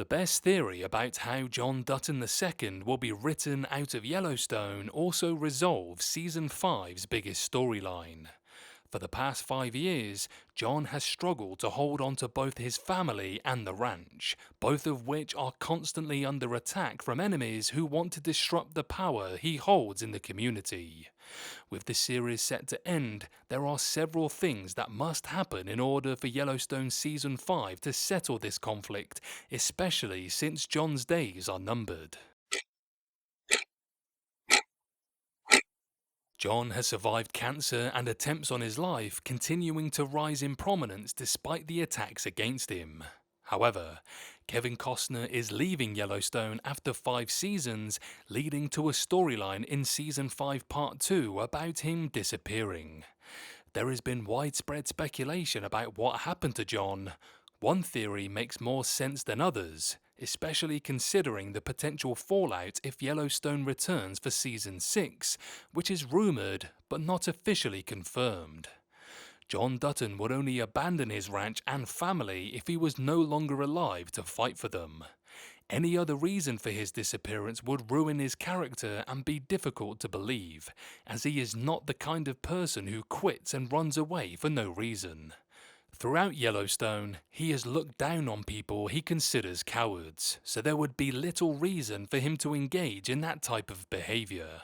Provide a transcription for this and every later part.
The best theory about how John Dutton II will be written out of Yellowstone also resolves Season 5's biggest storyline. For the past 5 years, John has struggled to hold on to both his family and the ranch, both of which are constantly under attack from enemies who want to disrupt the power he holds in the community. With the series set to end, there are several things that must happen in order for Yellowstone Season 5 to settle this conflict, especially since John's days are numbered. John has survived cancer and attempts on his life, continuing to rise in prominence despite the attacks against him. However, Kevin Costner is leaving Yellowstone after 5 seasons, leading to a storyline in Season 5 Part 2 about him disappearing. There has been widespread speculation about what happened to John. One theory makes more sense than others, especially considering the potential fallout if Yellowstone returns for Season 6, which is rumoured but not officially confirmed. John Dutton would only abandon his ranch and family if he was no longer alive to fight for them. Any other reason for his disappearance would ruin his character and be difficult to believe, as he is not the kind of person who quits and runs away for no reason. Throughout Yellowstone, he has looked down on people he considers cowards, so there would be little reason for him to engage in that type of behaviour.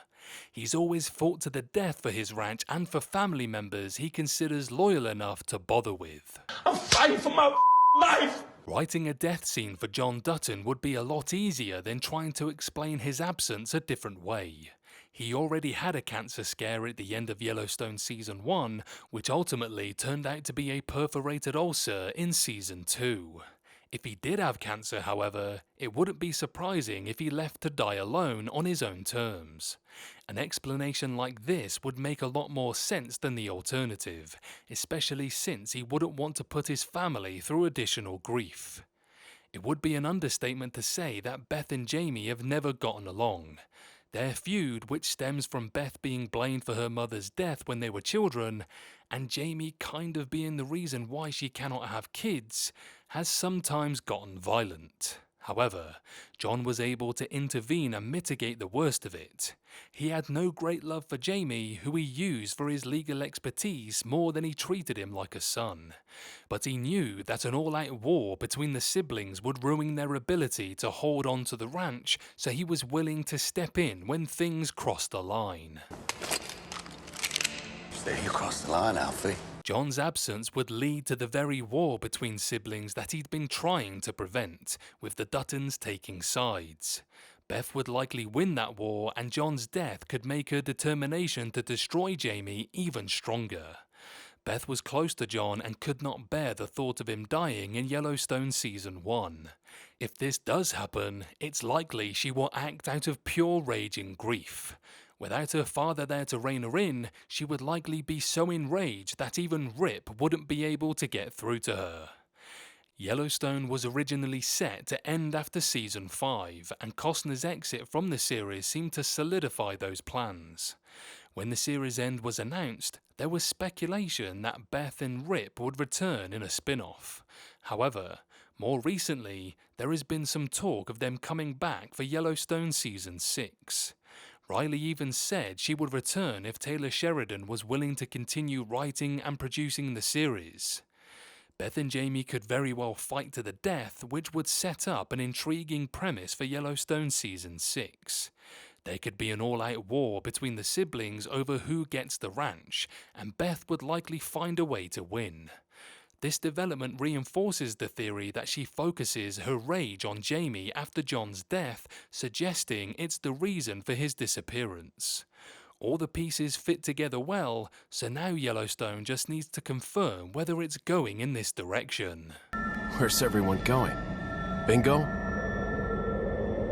He's always fought to the death for his ranch and for family members he considers loyal enough to bother with. I'm fighting for my life! Writing a death scene for John Dutton would be a lot easier than trying to explain his absence a different way. He already had a cancer scare at the end of Yellowstone Season 1, which ultimately turned out to be a perforated ulcer in Season 2. If he did have cancer, however, it wouldn't be surprising if he left to die alone on his own terms. An explanation like this would make a lot more sense than the alternative, especially since he wouldn't want to put his family through additional grief. It would be an understatement to say that Beth and Jamie have never gotten along. Their feud, which stems from Beth being blamed for her mother's death when they were children, and Jamie kind of being the reason why she cannot have kids, has sometimes gotten violent. However, John was able to intervene and mitigate the worst of it. He had no great love for Jamie, who he used for his legal expertise more than he treated him like a son. But he knew that an all-out war between the siblings would ruin their ability to hold on to the ranch, so he was willing to step in when things crossed the line. There you crossed the line, Alfie. John's absence would lead to the very war between siblings that he'd been trying to prevent, with the Duttons taking sides. Beth would likely win that war, and John's death could make her determination to destroy Jamie even stronger. Beth was close to John and could not bear the thought of him dying in Yellowstone Season 1. If this does happen, it's likely she will act out of pure rage and grief. Without her father there to rein her in, she would likely be so enraged that even Rip wouldn't be able to get through to her. Yellowstone was originally set to end after Season 5, and Costner's exit from the series seemed to solidify those plans. When the series' end was announced, there was speculation that Beth and Rip would return in a spin-off. However, more recently, there has been some talk of them coming back for Yellowstone Season 6. Riley even said she would return if Taylor Sheridan was willing to continue writing and producing the series. Beth and Jamie could very well fight to the death, which would set up an intriguing premise for Yellowstone Season 6. There could be an all-out war between the siblings over who gets the ranch, and Beth would likely find a way to win. This development reinforces the theory that she focuses her rage on Jamie after John's death, suggesting it's the reason for his disappearance. All the pieces fit together well, so now Yellowstone just needs to confirm whether it's going in this direction. Where's everyone going? Bingo?